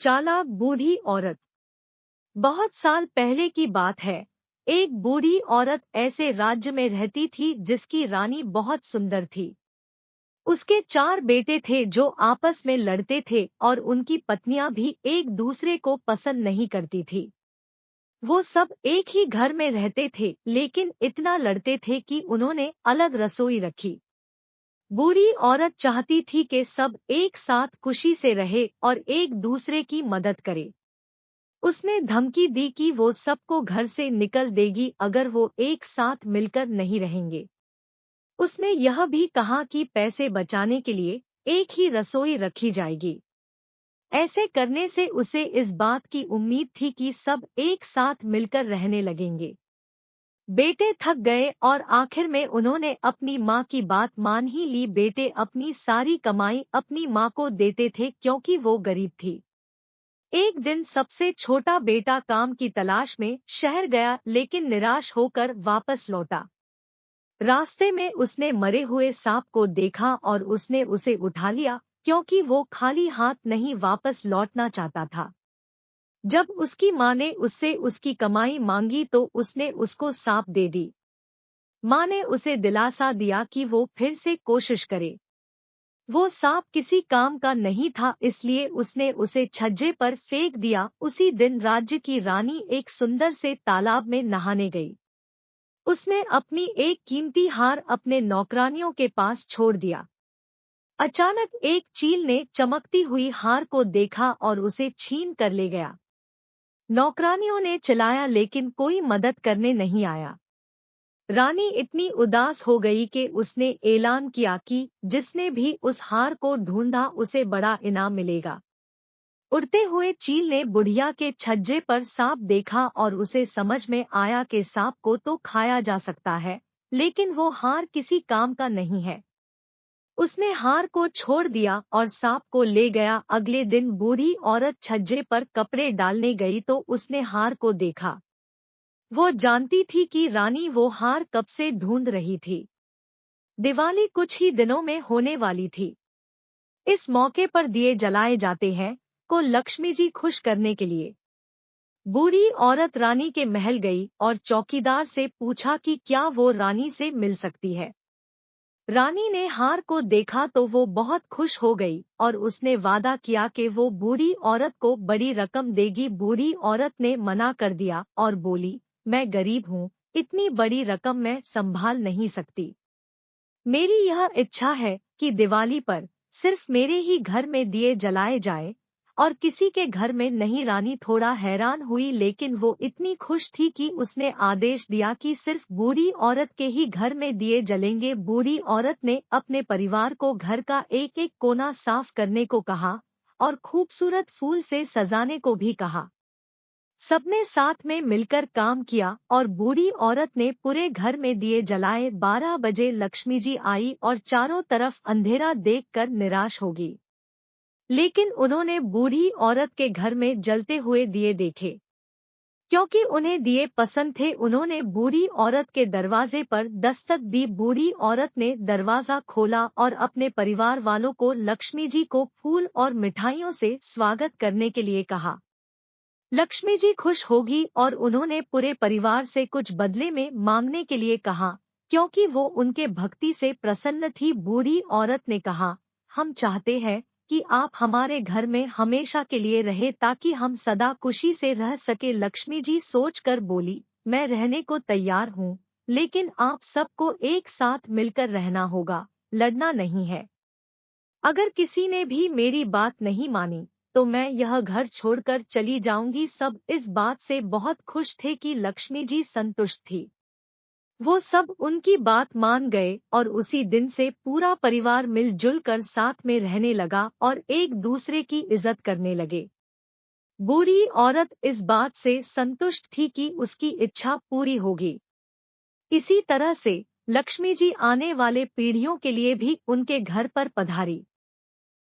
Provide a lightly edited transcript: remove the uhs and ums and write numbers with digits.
चालाक बूढ़ी औरत। बहुत साल पहले की बात है। एक बूढ़ी औरत ऐसे राज्य में रहती थी जिसकी रानी बहुत सुंदर थी। उसके 4 बेटे थे जो आपस में लड़ते थे और उनकी पत्नियां भी एक दूसरे को पसंद नहीं करती थी। वो सब एक ही घर में रहते थे लेकिन इतना लड़ते थे कि उन्होंने अलग रसोई रखी। बूढ़ी औरत चाहती थी कि सब एक साथ खुशी से रहे और एक दूसरे की मदद करे। उसने धमकी दी कि वो सबको घर से निकल देगी अगर वो एक साथ मिलकर नहीं रहेंगे। उसने यह भी कहा कि पैसे बचाने के लिए एक ही रसोई रखी जाएगी। ऐसे करने से उसे इस बात की उम्मीद थी कि सब एक साथ मिलकर रहने लगेंगे। बेटे थक गए और आखिर में उन्होंने अपनी माँ की बात मान ही ली। बेटे अपनी सारी कमाई अपनी माँ को देते थे क्योंकि वो गरीब थी। एक दिन सबसे छोटा बेटा काम की तलाश में शहर गया लेकिन निराश होकर वापस लौटा। रास्ते में उसने मरे हुए सांप को देखा और उसने उसे उठा लिया क्योंकि वो खाली हाथ नहीं वापस लौटना चाहता था। जब उसकी माँ ने उससे उसकी कमाई मांगी तो उसने उसको सांप दे दी। माँ ने उसे दिलासा दिया कि वो फिर से कोशिश करे। वो सांप किसी काम का नहीं था इसलिए उसने उसे छज्जे पर फेंक दिया। उसी दिन राज्य की रानी एक सुंदर से तालाब में नहाने गई। उसने अपनी एक कीमती हार अपने नौकरानियों के पास छोड़ दिया। अचानक एक चील ने चमकती हुई हार को देखा और उसे छीन कर ले गया। नौकरानियों ने चिल्लाया लेकिन कोई मदद करने नहीं आया। रानी इतनी उदास हो गई कि उसने ऐलान किया कि जिसने भी उस हार को ढूंढा उसे बड़ा इनाम मिलेगा। उड़ते हुए चील ने बुढ़िया के छज्जे पर सांप देखा और उसे समझ में आया कि सांप को तो खाया जा सकता है लेकिन वो हार किसी काम का नहीं है। उसने हार को छोड़ दिया और सांप को ले गया। अगले दिन बूढ़ी औरत छज्जे पर कपड़े डालने गई तो उसने हार को देखा। वो जानती थी कि रानी वो हार कब से ढूंढ रही थी। दिवाली कुछ ही दिनों में होने वाली थी। इस मौके पर दिए जलाए जाते हैं को लक्ष्मी जी खुश करने के लिए। बूढ़ी औरत रानी के महल गई और चौकीदार से पूछा कि क्या वो रानी से मिल सकती है। रानी ने हार को देखा तो वो बहुत खुश हो गई और उसने वादा किया कि वो बूढ़ी औरत को बड़ी रकम देगी। बूढ़ी औरत ने मना कर दिया और बोली, मैं गरीब हूँ, इतनी बड़ी रकम मैं संभाल नहीं सकती। मेरी यह इच्छा है कि दिवाली पर सिर्फ मेरे ही घर में दिए जलाए जाए और किसी के घर में नहीं। रानी थोड़ा हैरान हुई लेकिन वो इतनी खुश थी कि उसने आदेश दिया कि सिर्फ बूढ़ी औरत के ही घर में दिए जलेंगे। बूढ़ी औरत ने अपने परिवार को घर का एक एक कोना साफ करने को कहा और खूबसूरत फूल से सजाने को भी कहा। सबने साथ में मिलकर काम किया और बूढ़ी औरत ने पूरे घर में दिए जलाए। 12 बजे लक्ष्मी जी आई और चारों तरफ अंधेरा देखकर निराश होगी। लेकिन उन्होंने बूढ़ी औरत के घर में जलते हुए दिए देखे। क्योंकि उन्हें दिए पसंद थे उन्होंने बूढ़ी औरत के दरवाजे पर दस्तक दी। बूढ़ी औरत ने दरवाजा खोला और अपने परिवार वालों को लक्ष्मी जी को फूल और मिठाइयों से स्वागत करने के लिए कहा। लक्ष्मी जी खुश होगी और उन्होंने पूरे परिवार से कुछ बदले में मांगने के लिए कहा क्योंकि वो उनके भक्ति से प्रसन्न थी। बूढ़ी औरत ने कहा, हम चाहते हैं कि आप हमारे घर में हमेशा के लिए रहे ताकि हम सदा खुशी से रह सके। लक्ष्मी जी सोचकर बोली, मैं रहने को तैयार हूँ लेकिन आप सबको एक साथ मिलकर रहना होगा, लड़ना नहीं है। अगर किसी ने भी मेरी बात नहीं मानी तो मैं यह घर छोड़कर चली जाऊंगी। सब इस बात से बहुत खुश थे कि लक्ष्मी जी संतुष्ट थी। वो सब उनकी बात मान गए और उसी दिन से पूरा परिवार मिलजुल कर साथ में रहने लगा और एक दूसरे की इज्जत करने लगे। बूढ़ी औरत इस बात से संतुष्ट थी कि उसकी इच्छा पूरी होगी। इसी तरह से लक्ष्मी जी आने वाले पीढ़ियों के लिए भी उनके घर पर पधारी।